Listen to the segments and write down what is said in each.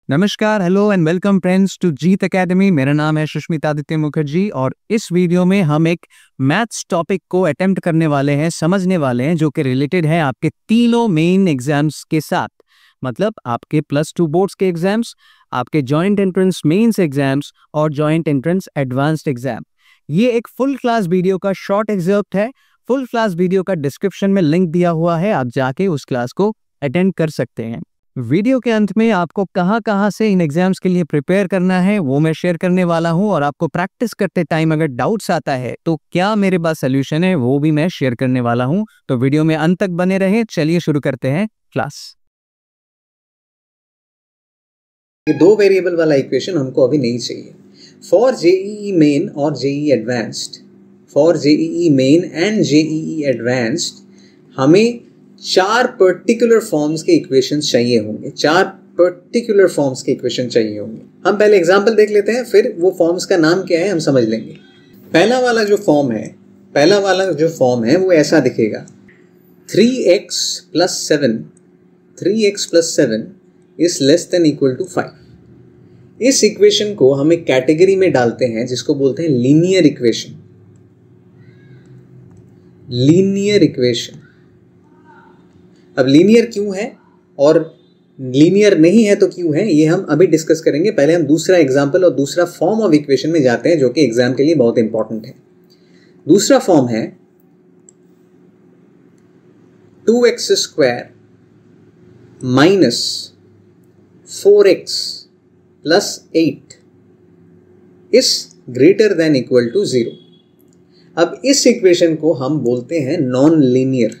नमस्कार, hello and welcome friends to Jeet academy. मेरा नाम है सुष्मित आदित्य मुखर्जी और इस वीडियो में हम एक मैथ्स टॉपिक को अटेम्प्ट करने वाले हैं, समझने वाले हैं, जो कि रिलेटेड है आपके तीनों मेन एग्जाम्स के साथ। मतलब आपके +2 बोर्ड्स के एग्जाम्स, आपके जॉइंट एंट्रेंस मेंस एग्जाम्स और जॉइंट एंट्रेंस एडवांस्ड एग्जाम। ये एक फुल क्लास वीडियो का शॉर्ट एग्जर्प्ट है। फुल क्लास वीडियो का डिस्क्रिप्शन में लिंक दिया हुआ है, आप जाके उस क्लास को अटेंड कर सकते हैं। वीडियो के अंत में आपको कहां से इन एग्जाम्स के लिए प्रिपेयर करना है वो मैं शेयर करने वाला हूं, और आपको प्रैक्टिस करते टाइम अगर डाउट्स आता है तो क्या मेरे पास सोल्यूशन है वो भी मैं शेयर करने वाला हूं। तो वीडियो में अंत तक बने रहें। चलिए शुरू करते हैं क्लास। ये दो वेरिएबल वाला इक्वेशन हमको अभी नहीं चाहिए। फॉर जेईई मेन और JEE advanced, for JEE main and JEE advanced हमें 4 पर्टिकुलर फॉर्म्स के इक्वेशंस चाहिए होंगे। 4 पर्टिकुलर फॉर्म्स के इक्वेशन चाहिए होंगे। हम पहले एग्जांपल देख लेते हैं, फिर वो फॉर्म्स का नाम क्या है हम समझ लेंगे। पहला वाला जो फॉर्म है वो ऐसा दिखेगा। 3x + 7 is less than equal to 5। इस इक्वेशन को हम एक कैटेगरी में डालते हैं जिसको बोलते हैं लीनियर इक्वेशन। Linear equation. अब लीनियर क्यों है और लीनियर नहीं है तो क्यों है, ये हम अभी डिस्कस करेंगे। पहले हम दूसरा एग्जांपल और दूसरा फॉर्म ऑफ इक्वेशन में जाते हैं जो कि एग्जाम के लिए बहुत इंपॉर्टेंट है। दूसरा फॉर्म है 2x² - 4x + 8 is greater than equal to 0। अब इस इक्वेशन को हम बोलते हैं नॉन लीनियर।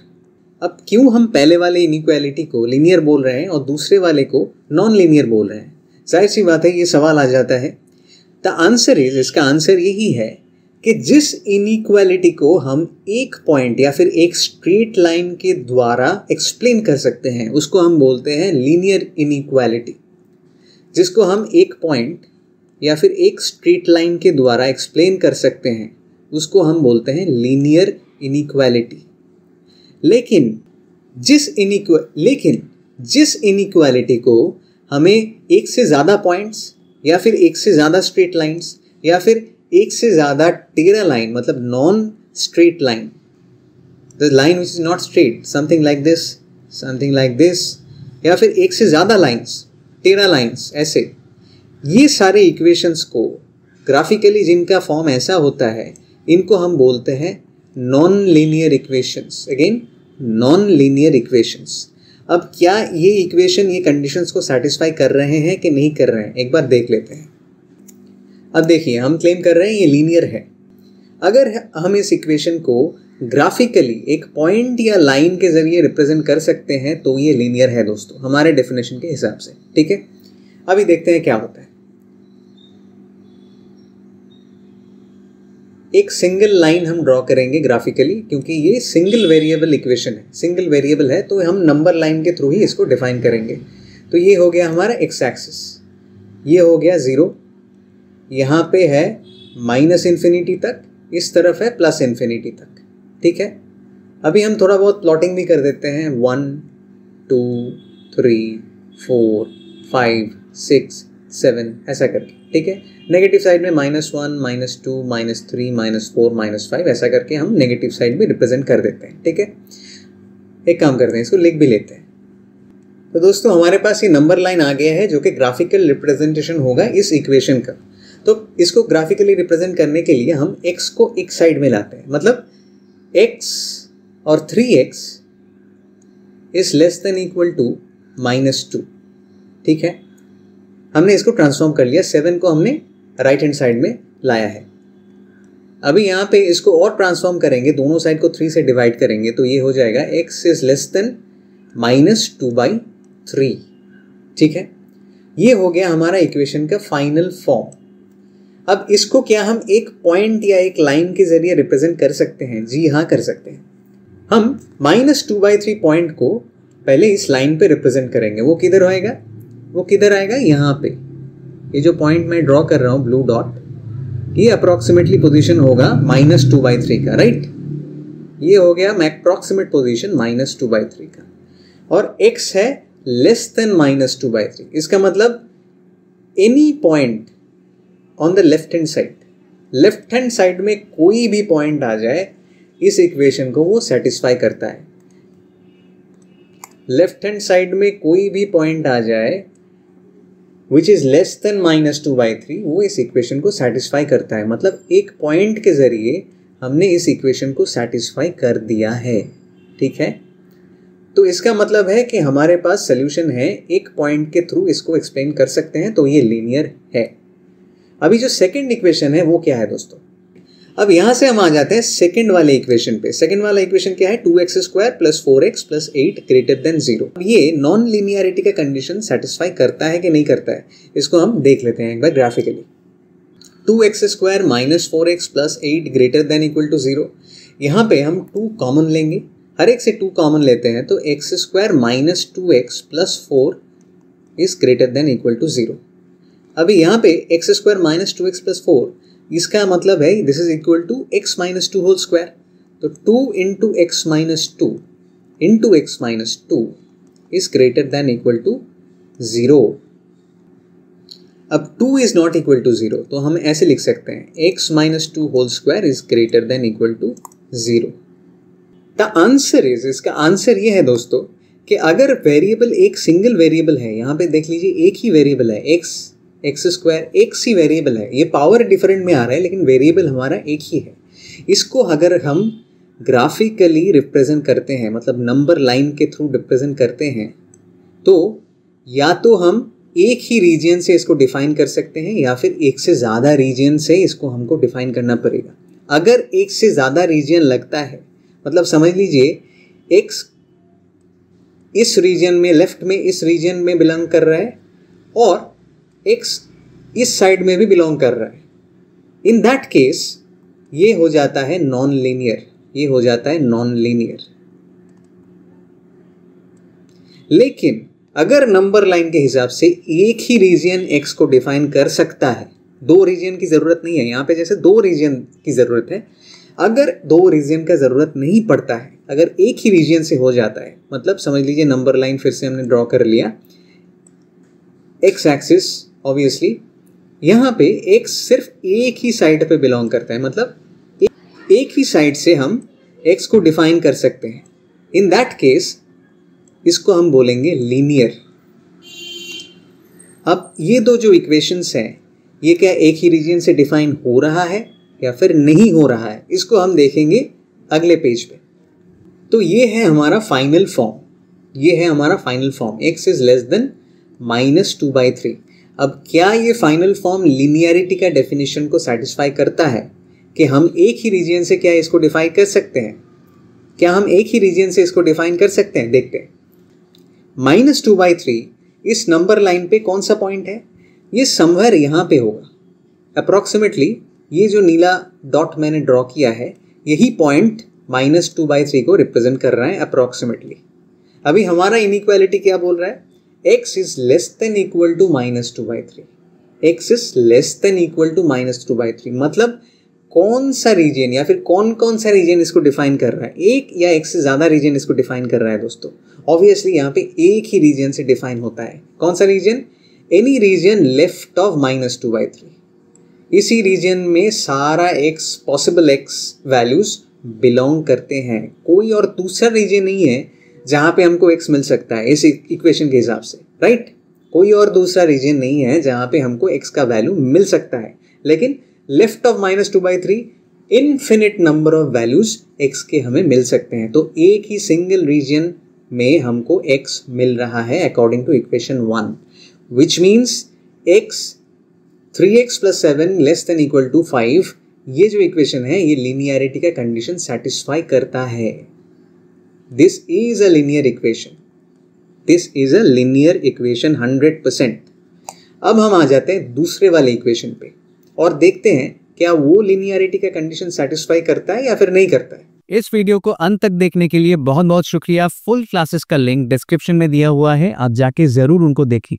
अब क्यों हम पहले वाले इनइक्वालिटी को लीनियर बोल रहे हैं और दूसरे वाले को नॉन लीनियर बोल रहे हैं? जाहिर सी बात है, ये सवाल आ जाता है। द आंसर इज, इसका आंसर यही है कि जिस इनइक्वालिटी को हम एक पॉइंट या फिर एक स्ट्रेट लाइन के द्वारा एक्सप्लेन कर सकते हैं उसको हम बोलते हैं लीनियर इनइक्वालिटी। जिसको हम एक पॉइंट या फिर एक स्ट्रेट लाइन के द्वारा एक्सप्लेन कर सकते हैं उसको हम बोलते हैं लीनियर इनइक्वालिटी। लेकिन जिस इनइक्वालिटी को हमें एक से ज़्यादा पॉइंट्स या फिर एक से ज़्यादा स्ट्रेट लाइंस या फिर एक से ज़्यादा टेरा लाइन, मतलब non straight line, the line which is not straight, something like this, या फिर एक से ज़्यादा लाइंस, टेरा लाइंस, ऐसे ये सारे इक्वेशंस को ग्राफिकली जिनका फॉर्म ऐसा होता है इनको हम बोलते हैं non linear equations. Again, non linear equations. अब क्या ये इक्वेशन ये कंडीशंस को सेटिस्फाई कर रहे हैं कि नहीं कर रहे हैं, एक बार देख लेते हैं। अब देखिए, हम क्लेम कर रहे हैं ये लीनियर है। अगर हम इस इक्वेशन को ग्राफिकली एक पॉइंट या लाइन के जरिए रिप्रेजेंट कर सकते हैं तो ये लीनियर है दोस्तों, हमारे डेफिनेशन के हिसाब से। ठीक है, अभी देखते हैं क्या होता है। एक सिंगल लाइन हम ड्रॉ करेंगे ग्राफिकली, क्योंकि ये सिंगल वेरिएबल इक्वेशन है, सिंगल वेरिएबल है तो हम नंबर लाइन के थ्रू ही इसको डिफाइन करेंगे। तो ये हो गया हमारा एक्स एक्सिस, ये हो गया 0, यहाँ पे है -∞ तक, इस तरफ है +∞ तक। ठीक है, अभी हम थोड़ा बहुत प्लॉटिंग भी कर देते हैं। 1 2 3 4 5 6 7 ऐसा करके। ठीक है, नेगेटिव साइड में -1 -2 -3 -4 -5 ऐसा करके हम नेगेटिव साइड में रिप्रेजेंट कर देते हैं। ठीक है, एक काम करते हैं, इसको लिख भी लेते हैं। तो दोस्तों, हमारे पास ये नंबर लाइन आ गया है जो कि ग्राफिकल रिप्रेजेंटेशन होगा इस इक्वेशन का। तो इसको ग्राफिकली रिप्रेजेंट करने के लिए हम x को एक साइड में लाते हैं, मतलब x और 3x is less than equal to -2। ठीक है, हमने इसको ट्रांसफॉर्म कर लिया, 7 को हमने राइट हैंड साइड में लाया है। अभी यहाँ पे इसको और ट्रांसफॉर्म करेंगे, दोनों साइड को 3 से डिवाइड करेंगे तो ये हो जाएगा x इज लेस देन -2/3। ठीक है, ये हो गया हमारा इक्वेशन का फाइनल फॉर्म। अब इसको क्या हम एक पॉइंट या एक लाइन के जरिए रिप्रेजेंट कर सकते हैं? जी हाँ, कर सकते हैं। हम -2/3 पॉइंट को पहले इस लाइन पे रिप्रेजेंट करेंगे। वो किधर आएगा? वो किधर आएगा? यहाँ पे। ये जो पॉइंट मैं ड्रॉ कर रहा हूँ ब्लू डॉट, ये अप्रोक्सीमेटली पोजीशन होगा -2/3 का, राइट। ये हो गया अप्रोक्सीमेट पोजीशन -2/3 का, और x है लेस देन -2/3। इसका मतलब any point on the left hand side, left hand side में कोई भी पॉइंट आ जाए इस इक्वेशन को वो सेटिस्फाई करता है। लेफ्ट हैंड साइड में कोई भी पॉइंट आ जाए विच इज लेस देन -2/3, वो इस इक्वेशन को सेटिस्फाई करता है। मतलब एक पॉइंट के जरिए हमने इस इक्वेशन को सेटिस्फाई कर दिया है। ठीक है, तो इसका मतलब है कि हमारे पास सोल्यूशन है, एक पॉइंट के थ्रू इसको एक्सप्लेन कर सकते हैं, तो ये लीनियर है। अभी जो सेकंड इक्वेशन है वो क्या है दोस्तों? अब यहां से हम आ जाते हैं सेकंड वाले इक्वेशन पे। सेकंड वाला इक्वेशन क्या है? 2x² + 4x + 8 > 0। अब ये नॉन लीनियरिटी का कंडीशन सेटिस्फाई करता है कि नहीं करता है, इसको हम देख लेते हैं एक बार ग्राफिकली। 2x² - 4x + 8 > 0। यहाँ पे हम 2 कॉमन लेंगे, हर एक से 2 कॉमन लेते हैं, तो x² - 2x + 4 > 0। अभी यहाँ पे x² - 2x + 4, इसका मतलब है this is equal to x - 2 whole square. तो 2 × x - 2 × x - 2 is greater than equal to 0। अब 2 इज नॉट इक्वल टू 0, तो हम ऐसे लिख सकते हैं x - 2 whole square is greater than equal to 0। The answer is, इसका आंसर ये है दोस्तों कि अगर वेरिएबल एक सिंगल वेरिएबल है, यहाँ पे देख लीजिए एक ही वेरिएबल है x² एक सी वेरिएबल है, ये पावर डिफरेंट में आ रहा है लेकिन वेरिएबल हमारा एक ही है। इसको अगर हम ग्राफिकली रिप्रेजेंट करते हैं, मतलब नंबर लाइन के थ्रू रिप्रेजेंट करते हैं, तो या तो हम एक ही रीजन से इसको डिफाइन कर सकते हैं या फिर एक से ज़्यादा रीजन से इसको हमको डिफाइन करना पड़ेगा। अगर एक से ज़्यादा रीजन लगता है, मतलब समझ लीजिए x इस रीजन में, लेफ्ट में इस रीजन में बिलोंग कर रहा है और x इस साइड में भी बिलोंग कर रहा है, इन दैट केस ये हो जाता है नॉन लीनियर, ये हो जाता है नॉन लीनियर। लेकिन अगर नंबर लाइन के हिसाब से एक ही रीजन x को डिफाइन कर सकता है, 2 रीजन की जरूरत नहीं है, यहाँ पे जैसे 2 रीजन की जरूरत है, अगर 2 रीजन का जरूरत नहीं पड़ता है, अगर एक ही रीजन से हो जाता है, मतलब समझ लीजिए नंबर लाइन फिर से हमने ड्रॉ कर लिया, x एक्सिस ऑब्वियसली यहाँ पे x सिर्फ एक ही साइड पे बिलोंग करता है, मतलब एक ही साइड से हम x को डिफाइन कर सकते हैं। इन दैट केस इसको हम बोलेंगे लीनियर। अब ये दो जो इक्वेशंस हैं, ये क्या एक ही रीजन से डिफाइन हो रहा है या फिर नहीं हो रहा है, इसको हम देखेंगे अगले पेज पे। तो ये है हमारा फाइनल फॉर्म, ये है हमारा final form, x is less then -2/3। अब क्या ये फाइनल फॉर्म लीनियरिटी का डेफिनेशन को सेटिस्फाई करता है कि हम एक ही रीजन से क्या इसको डिफाइन कर सकते हैं? क्या हम एक ही रीजन से इसको डिफाइन कर सकते हैं? देखते हैं। -2/3 इस नंबर लाइन पे कौन सा पॉइंट है? ये समवेयर यहाँ पे होगा अप्रॉक्सीमेटली। ये जो नीला डॉट मैंने ड्रॉ किया है, यही पॉइंट -2/3 को रिप्रेजेंट कर रहा है अप्रॉक्सीमेटली। अभी हमारा इनइक्वालिटी क्या बोल रहा है? x is less than equal to -2/3। x is less than equal to -2/3, मतलब कौन सा रीजन या फिर कौन कौन सा रीजन इसको डिफाइन कर रहा है? एक या एक से ज्यादा रीजन इसको डिफाइन कर रहा है दोस्तों। ऑब्वियसली यहाँ पे एक ही रीजन से डिफाइन होता है। कौन सा region? Any region left of -2/3। इसी रीजन में सारा x possible x values belong करते हैं। कोई और दूसरा रीजन नहीं है जहां पे हमको x मिल सकता है इस इक्वेशन के हिसाब से, राइट? कोई और दूसरा रीजन नहीं है जहां पे हमको x का वैल्यू मिल सकता है। लेकिन left of -2/3 infinite number of values x के हमें मिल सकते हैं। तो एक ही सिंगल रीजन में हमको x मिल रहा है according to equation 1, which means x 3x + 7 less than equal to 5, ये जो इक्वेशन है ये लीनियरिटी का कंडीशन सेटिस्फाई करता है। This is a linear equation, this is a linear equation 100%। अब हम आ जाते हैं दूसरे वाले इक्वेशन पे और देखते हैं क्या वो लीनियरिटी का कंडीशन सेटिस्फाई करता है या फिर नहीं करता है। इस वीडियो को अंत तक देखने के लिए बहुत बहुत शुक्रिया। फुल क्लासेस का लिंक डिस्क्रिप्शन में दिया हुआ है, आप जाके जरूर उनको देखिए।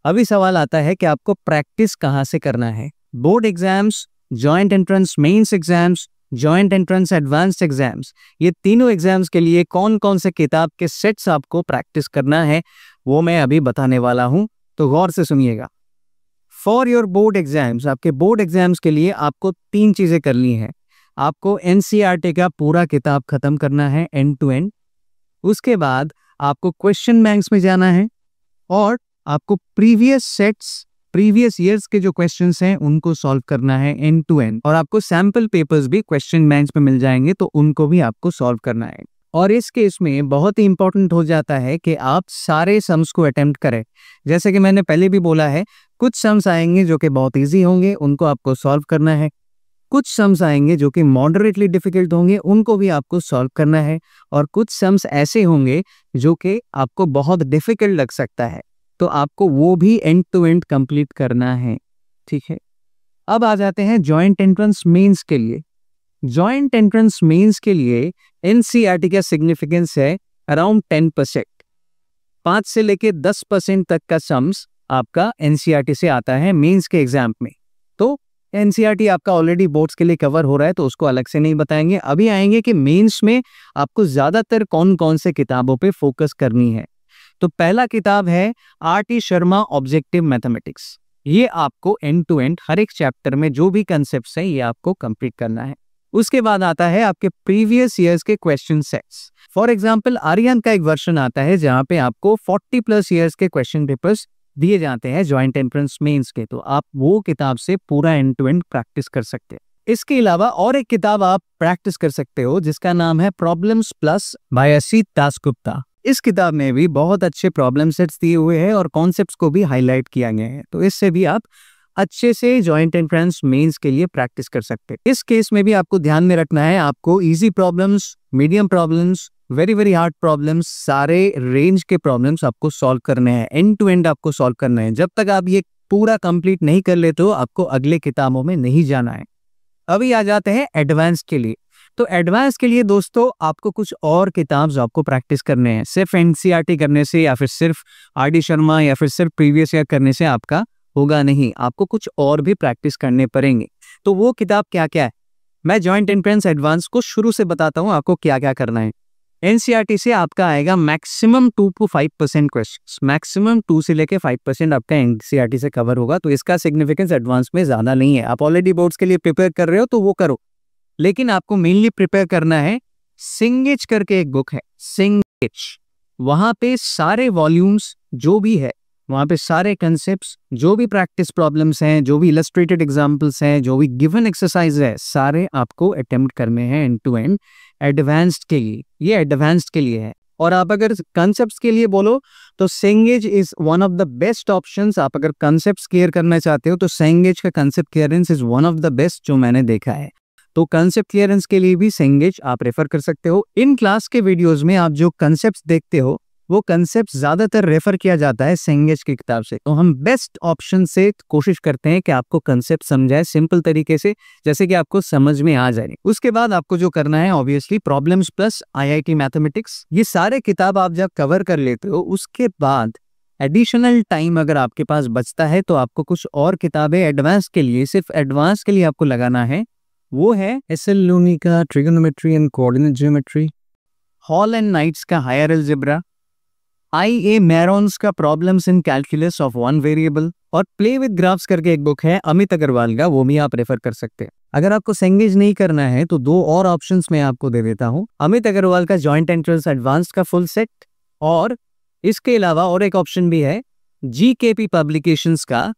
अभी सवाल आता है कि आपको प्रैक्टिस कहाँ से करना है। Board exams, joint entrance mains exams, joint entrance advanced exams, ये तीनों एग्जाम्स के लिए कौन कौन से किताब के सेट्स आपको प्रैक्टिस करना है वो मैं अभी बताने वाला हूं, तो गौर से सुनिएगा। फॉर योर बोर्ड एग्जाम्स, आपके बोर्ड एग्जाम्स के लिए आपको 3 चीजें करनी है। आपको एनसीईआरटी का पूरा किताब खत्म करना है एंड टू एंड। उसके बाद आपको क्वेश्चन बैंक्स में जाना है और आपको प्रीवियस ईयर्स के जो क्वेश्चंस हैं उनको सॉल्व करना है एंड टू एंड। और आपको सैंपल पेपर्स भी क्वेश्चन बैंक्स में मिल जाएंगे, तो उनको भी आपको सॉल्व करना है। और इस केस में बहुत ही इंपॉर्टेंट हो जाता है कि आप सारे सम्स को अटेम्प्ट करें। जैसे कि मैंने पहले भी बोला है, कुछ सम्स आएंगे जो कि बहुत ईजी होंगे, उनको आपको सॉल्व करना है। कुछ सम्स आएंगे जो कि मॉडरेटली डिफिकल्ट होंगे, उनको भी आपको सॉल्व करना है। और कुछ सम्स ऐसे होंगे जो कि आपको बहुत डिफिकल्ट लग सकता है, तो आपको वो भी एंड टू एंड कंप्लीट करना है। ठीक है, अब आ जाते हैं जॉइंट एंट्रेंस मेंस के लिए। जॉइंट एंट्रेंस मेंस के लिए एनसीईआरटी का सिग्निफिकेंस है अराउंड 10%। 5 से लेके 10% तक का सम्स आपका एनसीईआरटी से आता है मेंस के एग्जाम में। तो एनसीईआरटी आपका ऑलरेडी बोर्ड्स के लिए कवर हो रहा है, तो उसको अलग से नहीं बताएंगे। अभी आएंगे कि मेंस में आपको ज्यादातर कौन कौन से किताबों पे फोकस करनी है। तो पहला किताब है आर.टी. Sharma objective mathematics. ये आपको एंड टू एंड हर एक चैप्टर में जो भी कंसेप्ट्स हैं ये आपको कंप्लीट करना है। उसके बाद आता है आपके प्रीवियस ईयर्स के question sets. For example Aryan का एक वर्जन आता है जहां पे आपको 40+ ईयर्स के क्वेश्चन पेपर्स दिए जाते हैं जॉइंट एंट्रेंस मेंस के, तो आप वो किताब से पूरा एंड टू एंड प्रैक्टिस कर सकते हैं। इसके अलावा और एक किताब आप प्रैक्टिस कर सकते हो जिसका नाम है problems plus by Asit Dasgupta. इस किताब में भी बहुत अच्छे प्रॉब्लम सेट्स दिए हुए हैं और कॉन्सेप्ट्स को भी हाईलाइट किया गया है, तो इससे भी आप अच्छे से जॉइंट एंट्रेंस मेंस के लिए प्रैक्टिस कर सकते हैं। इस केस में भी आपको ध्यान में रखना है, आपको easy problems, medium problems, very hard problems, सारे रेंज के प्रॉब्लम्स आपको सॉल्व करने हैं, एंड टू एंड आपको सॉल्व करना है। जब तक आप ये पूरा कंप्लीट नहीं कर लेते हो आपको अगले किताबों में नहीं जाना है। अभी आ जाते हैं एडवांस के लिए। तो एडवांस के लिए दोस्तों आपको कुछ और किताब्स आपको प्रैक्टिस करने हैं। सिर्फ एनसीईआरटी करने से या फिर सिर्फ आर.डी. शर्मा या फिर सिर्फ प्रीवियस ईयर करने से आपका होगा नहीं, आपको कुछ और भी प्रैक्टिस करने पड़ेंगे। तो वो किताब क्या क्या है, मैं जॉइंट एंट्रेंस एडवांस को शुरू से बताता हूँ आपको क्या क्या करना है। एनसीईआरटी से आपका आएगा मैक्सिमम 2 to 5% क्वेश्चंस, मैक्सिमम 2 से लेके 5% आपका एनसीईआरटी से कवर होगा, तो इसका सिग्निफिकेंस एडवांस में ज्यादा नहीं है। आप ऑलरेडी बोर्ड्स के लिए प्रिपेयर कर रहे हो तो वो करो, लेकिन आपको मेनली प्रिपेयर करना है सिंगेज करके एक बुक है, सिंगेज। वहां पे सारे वॉल्यूम्स जो भी है, वहां पे सारे कंसेप्ट्स, जो भी प्रैक्टिस प्रॉब्लम्स हैं, जो भी इलस्ट्रेटेड एग्जांपल्स हैं, जो भी गिवन एक्सरसाइज है, सारे आपको अटेम्प्ट करने हैं एंड टू एंड एडवांस्ड के लिए। ये एडवांस्ड के लिए है। और आप अगर कंसेप्ट्स के लिए बोलो तो Cengage is one of the best options. आप अगर कंसेप्ट्स क्लियर करना चाहते हो तो सेंगेज का concept clearance is one of the best जो मैंने देखा है। तो कंसेप्ट क्लियरेंस के लिए भी सेंगेज आप रेफर कर सकते हो। इन क्लास के वीडियोस में आप जो कंसेप्ट्स देखते हो वो कंसेप्ट ज्यादातर रेफर किया जाता है सेंगेज की किताब से। तो हम बेस्ट ऑप्शन से कोशिश करते हैं कि आपको कंसेप्ट समझाए सिंपल तरीके से, जैसे कि आपको समझ में आ जाए। उसके बाद आपको जो करना है obviously problems plus IIT mathematics, ये सारे किताब आप जब कवर कर लेते हो उसके बाद एडिशनल टाइम अगर आपके पास बचता है तो आपको कुछ और किताबें एडवांस के लिए, सिर्फ एडवांस के लिए आपको लगाना है। वो है एस.एल. लूनी का trigonometry and coordinate geometry, Hall and Knight's का हायर अलजेब्रा, I.A. मैरोन्स का problems in calculus of one variable, और प्ले विद ग्राफ्स करके एक बुक है अमित अग्रवाल का, वो भी आप रेफर कर सकते हैं। अगर आपको सेंगेज नहीं करना है तो 2 और ऑप्शंस मैं आपको दे देता हूं, अमित अग्रवाल का जॉइंट एंट्रेंस एडवांस का फुल सेट, और इसके अलावा और एक ऑप्शन भी है GKP पब्लिकेशंस का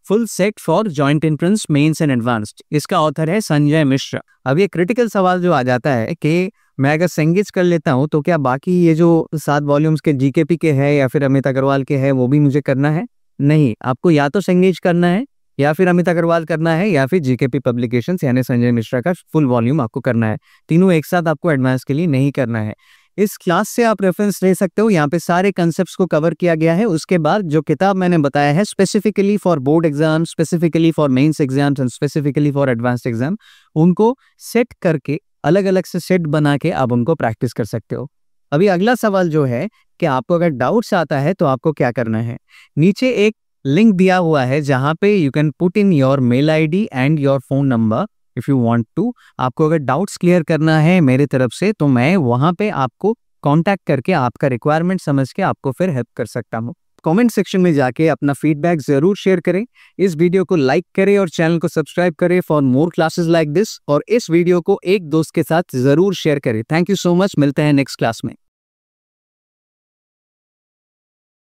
full set for joint entrance mains and advanced. इसका ऑथर है संजय मिश्रा। अब ये क्रिटिकल सवाल जो आ जाता है कि मैं अगर सेंगेज कर लेता हूं तो क्या बाकी ये जो 7 वॉल्यूम्स के GKP के है या फिर अमित अग्रवाल के है वो भी मुझे करना है? नहीं, आपको या तो सेंगेज करना है या फिर अमित अग्रवाल करना है या फिर GKP पब्लिकेशंस यानी संजय मिश्रा का फुल वॉल्यूम आपको करना है। तीनों एक साथ आपको एडवांस के लिए नहीं करना है। इस क्लास से आप रेफरेंस ले सकते हो, यहाँ पे सारे कंसेप्ट्स को कवर किया गया है। उसके बाद जो किताब मैंने बताया है specifically for board exam, specifically for mains exams and specifically for advanced exam, उनको सेट करके अलग अलग से सेट बना के आप उनको प्रैक्टिस कर सकते हो। अभी अगला सवाल जो है कि आपको अगर डाउट्स आता है तो आपको क्या करना है, नीचे एक लिंक दिया हुआ है जहां पे you can put in your mail ID and your phone number if you want to. आपको अगर डाउट्स क्लियर करना है मेरे तरफ से तो मैं वहां पे आपको कांटेक्ट करके आपका रिक्वायरमेंट समझ के आपको फिर हेल्प कर सकता हूँ। कमेंट सेक्शन में जाके अपना फीडबैक जरूर शेयर करें। इस वीडियो को लाइक करें और चैनल को सब्सक्राइब करें for more classes like this, और इस वीडियो को एक दोस्त के साथ जरूर शेयर करें। थैंक यू सो मच, मिलते हैं नेक्स्ट क्लास में।